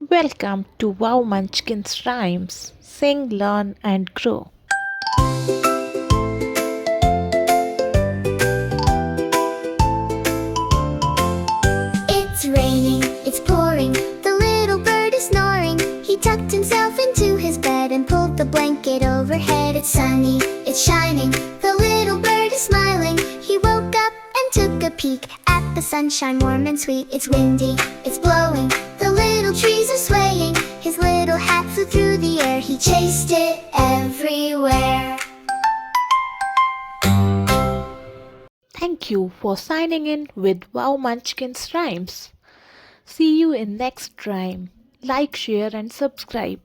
Welcome to Wow Munchkins Rhymes. Sing, learn, and grow. It's raining, it's pouring, the little bird is snoring. He tucked himself into his bed and pulled the blanket overhead. It's sunny, it's shining, the little bird is smiling. He woke up and took a peek at the sunshine warm and sweet. It's windy, it's blowing, the little trees are swaying. His little hat flew through the air, he chased it everywhere. Thank you for signing in with Wow Munchkins Rhymes. See you in next rhyme. Like, share, and subscribe.